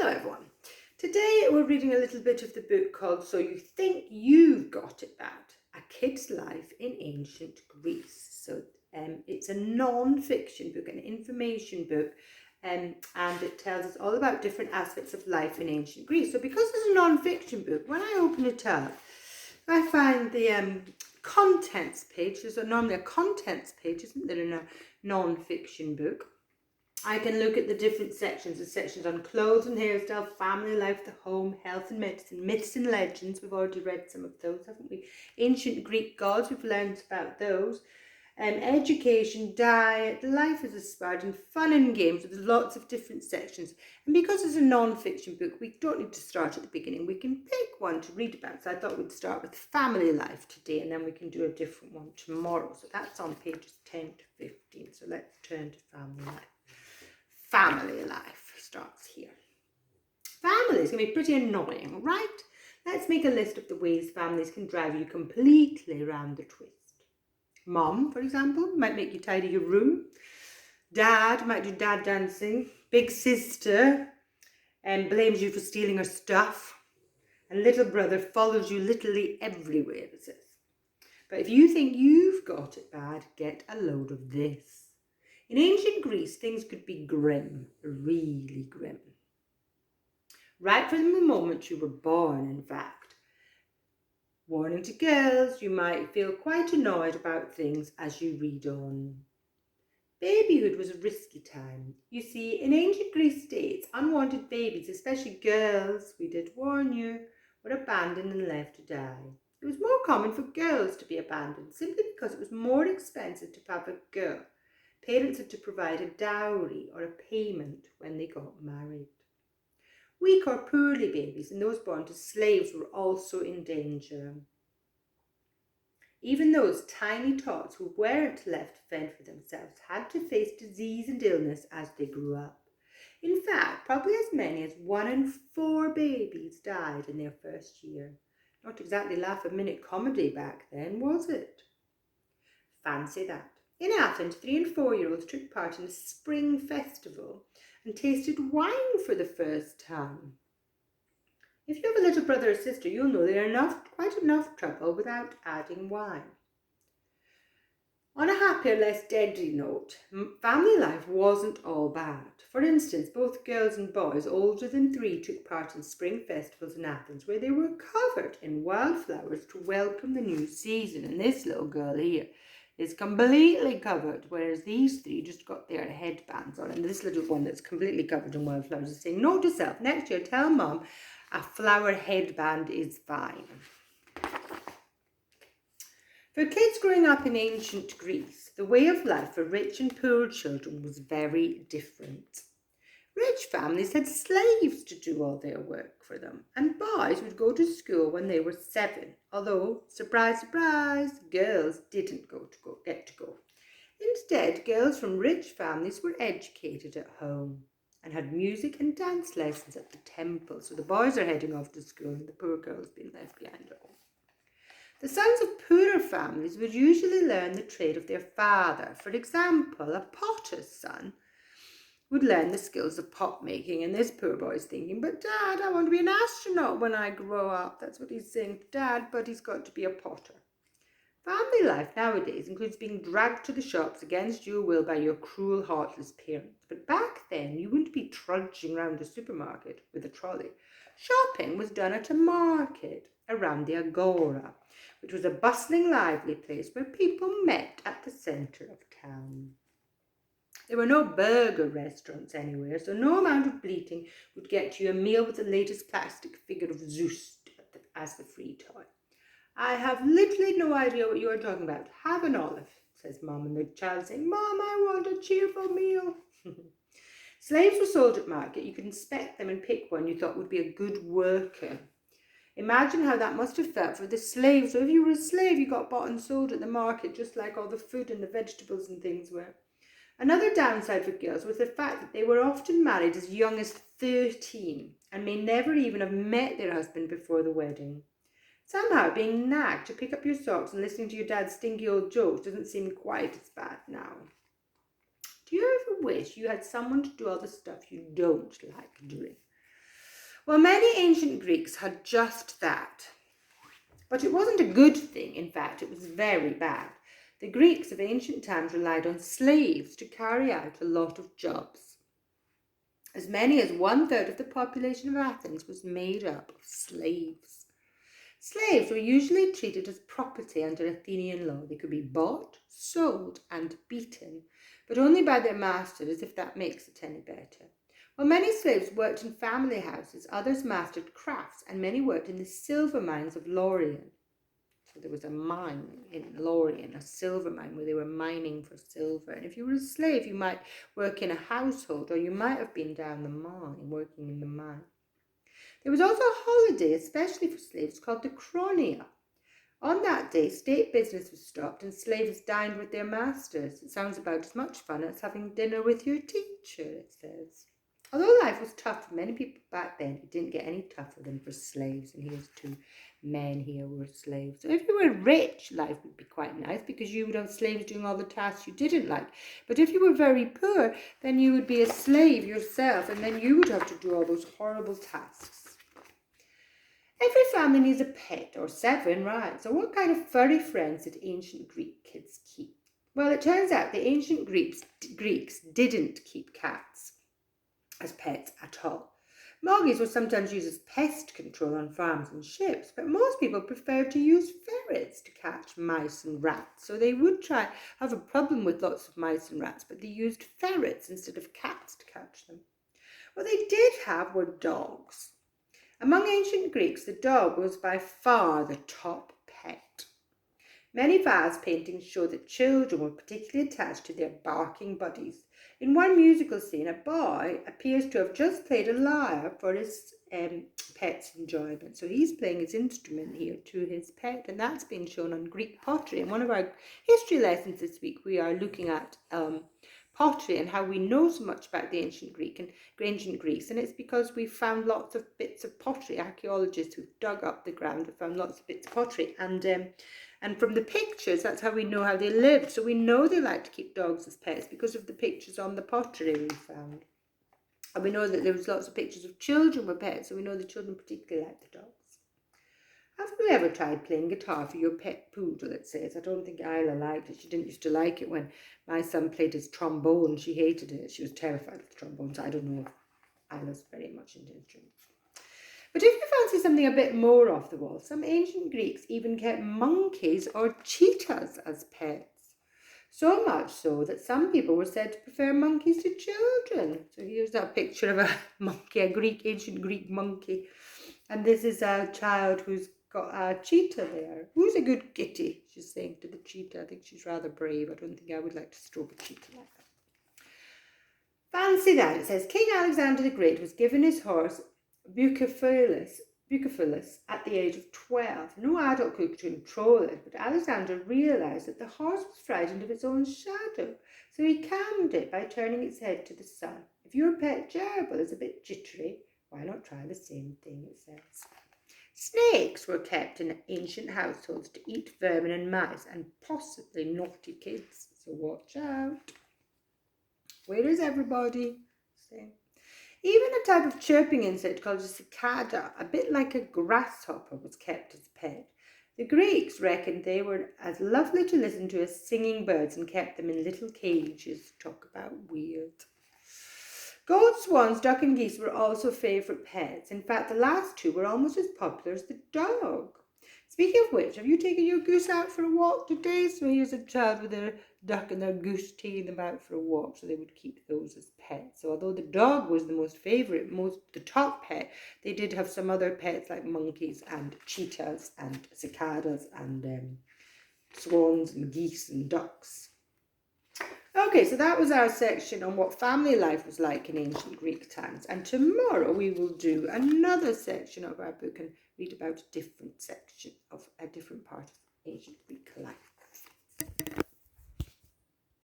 Hello everyone. Today we're reading a little bit of the book called So You Think You've Got It Bad, A Kid's Life in Ancient Greece. So it's a non-fiction book, an information book, and it tells us all about different aspects of life in ancient Greece. So because it's a non-fiction book, when I open it up, I find the contents page. There's normally a contents page, isn't there, in a non-fiction book? I can look at the different sections. The sections on clothes and hairstyle, family life, the home, health and medicine, myths and legends. We've already read some of those, haven't we? Ancient Greek gods, we've learned about those. Education, diet, life as a Spartan, fun and games. So there's lots of different sections. And because it's a non-fiction book, we don't need to start at the beginning. We can pick one to read about. So I thought we'd start with family life today, and then we can do a different one tomorrow. So that's on pages 10 to 15. So let's turn to family life. Family life starts here. Families can be pretty annoying, right? Let's make a list of the ways families can drive you completely around the twist. Mom, for example, might make you tidy your room. Dad might do dad dancing. Big sister blames you for stealing her stuff. And little brother follows you literally everywhere, it says. But if you think you've got it bad, get a load of this. In ancient Greece, things could be grim, really grim. Right from the moment you were born, in fact. Warning to girls, you might feel quite annoyed about things as you read on. Babyhood was a risky time. You see, in ancient Greece states, unwanted babies, especially girls, we did warn you, were abandoned and left to die. It was more common for girls to be abandoned, simply because it was more expensive to have a girl. Parents had to provide a dowry or a payment when they got married. Weak or poorly babies and those born to slaves were also in danger. Even those tiny tots who weren't left to fend for themselves had to face disease and illness as they grew up. In fact, probably as many as 1 in 4 babies died in their first year. Not exactly laugh-a-minute comedy back then, was it? Fancy that. In Athens, 3 and 4-year-olds took part in a spring festival and tasted wine for the first time. If you have a little brother or sister, you'll know there are quite enough trouble without adding wine. On a happier, less deadly note, family life wasn't all bad. For instance, both girls and boys older than 3 took part in spring festivals in Athens, where they were covered in wildflowers to welcome the new season. And this little girl here is completely covered, whereas these 3 just got their headbands on. And this little one that's completely covered in wildflowers is saying, note to self, next year tell Mum a flower headband is fine. For kids growing up in ancient Greece, the way of life for rich and poor children was very different. Rich families had slaves to do all their work for them, and boys would go to school when they were 7, although, surprise, surprise, girls didn't get to go. Instead, girls from rich families were educated at home and had music and dance lessons at the temple. So the boys are heading off to school and the poor girls being left behind at home. The sons of poorer families would usually learn the trade of their father. For example, a potter's son would learn the skills of pot making, and this poor boy's thinking, but Dad, I want to be an astronaut when I grow up. That's what he's saying, Dad, but he's got to be a potter. Family life nowadays includes being dragged to the shops against your will by your cruel, heartless parents. But back then, you wouldn't be trudging around the supermarket with a trolley. Shopping was done at a market around the Agora, which was a bustling, lively place where people met at the centre of town. There were no burger restaurants anywhere, so no amount of bleating would get you a meal with the latest plastic figure of Zeus as the free toy. I have literally no idea what you are talking about. Have an olive, says Mum, and the child saying, Mom, I want a cheerful meal. Slaves were sold at market. You could inspect them and pick one you thought would be a good worker. Imagine how that must have felt for the slave. So if you were a slave, you got bought and sold at the market, just like all the food and the vegetables and things were. Another downside for girls was the fact that they were often married as young as 13 and may never even have met their husband before the wedding. Somehow being nagged to pick up your socks and listening to your dad's stinky old jokes doesn't seem quite as bad now. Do you ever wish you had someone to do all the stuff you don't like doing? Well, many ancient Greeks had just that. But it wasn't a good thing, in fact, it was very bad. The Greeks of ancient times relied on slaves to carry out a lot of jobs. As many as 1/3 of the population of Athens was made up of slaves. Slaves were usually treated as property under Athenian law. They could be bought, sold, and beaten, but only by their master, as if that makes it any better. While many slaves worked in family houses, others mastered crafts, and many worked in the silver mines of Laurion. So there was a mine in Laurion, a silver mine, where they were mining for silver. And if you were a slave, you might work in a household, or you might have been down the mine, working in the mine. There was also a holiday, especially for slaves, called the Chronia. On that day, state business was stopped and slaves dined with their masters. It sounds about as much fun as having dinner with your teacher, it says. Although life was tough for many people back then, it didn't get any tougher than for slaves. And here's two men here who were slaves. So if you were rich, life would be quite nice because you would have slaves doing all the tasks you didn't like. But if you were very poor, then you would be a slave yourself, and then you would have to do all those horrible tasks. Every family needs a pet, or 7, right? So what kind of furry friends did ancient Greek kids keep? Well, it turns out the ancient Greeks didn't keep cats as pets at all. Moggies were sometimes used as pest control on farms and ships, but most people preferred to use ferrets to catch mice and rats. So they would have a problem with lots of mice and rats, but they used ferrets instead of cats to catch them. What they did have were dogs. Among ancient Greeks, the dog was by far the top pet. Many vase paintings show that children were particularly attached to their barking buddies. In one musical scene, a boy appears to have just played a lyre for his pet's enjoyment. So he's playing his instrument here to his pet, and that's been shown on Greek pottery. In one of our history lessons this week, we are looking at pottery and how we know so much about the ancient Greece, and it's because we found lots of bits of pottery. Archaeologists who've dug up the ground have found lots of bits of pottery, and from the pictures, that's how we know how they lived. So we know they like to keep dogs as pets because of the pictures on the pottery we found. And we know that there was lots of pictures of children with pets, so we know the children particularly like the dogs. Have you ever tried playing guitar for your pet poodle, it says? I don't think Isla liked it. She didn't used to like it when my son played his trombone. She hated it. She was terrified of the trombone, so I don't know if Isla's very much into instruments. But if you fancy something a bit more off the wall, some ancient Greeks even kept monkeys or cheetahs as pets. So much so that some people were said to prefer monkeys to children. So here's that picture of a monkey, ancient Greek monkey. And this is a child who's got a cheetah there. Who's a good kitty, she's saying to the cheetah. I think she's rather brave. I don't think I would like to stroke a cheetah like that. Fancy that. It says, King Alexander the Great was given his horse Bucephalus at the age of 12. No adult could control it, but Alexander realised that the horse was frightened of its own shadow, so he calmed it by turning its head to the sun. If your pet gerbil is a bit jittery, why not try the same thing, it says. Snakes were kept in ancient households to eat vermin and mice, and possibly naughty kids, so watch out. Where is everybody? Even a type of chirping insect called a cicada, a bit like a grasshopper, was kept as a pet. The Greeks reckoned they were as lovely to listen to as singing birds and kept them in little cages. Talk about weird. Goats, swans, duck and geese were also favourite pets. In fact, the last two were almost as popular as the dog. Speaking of which, have you taken your goose out for a walk today? So here's a child with their duck and their goose taking them out for a walk, so they would keep those as pets. So although the dog was the most favourite, the top pet, they did have some other pets like monkeys and cheetahs and cicadas and swans and geese and ducks. Okay, so that was our section on what family life was like in ancient Greek times. And tomorrow we will do another section of our book and read about a different section of a different part of ancient Greek life.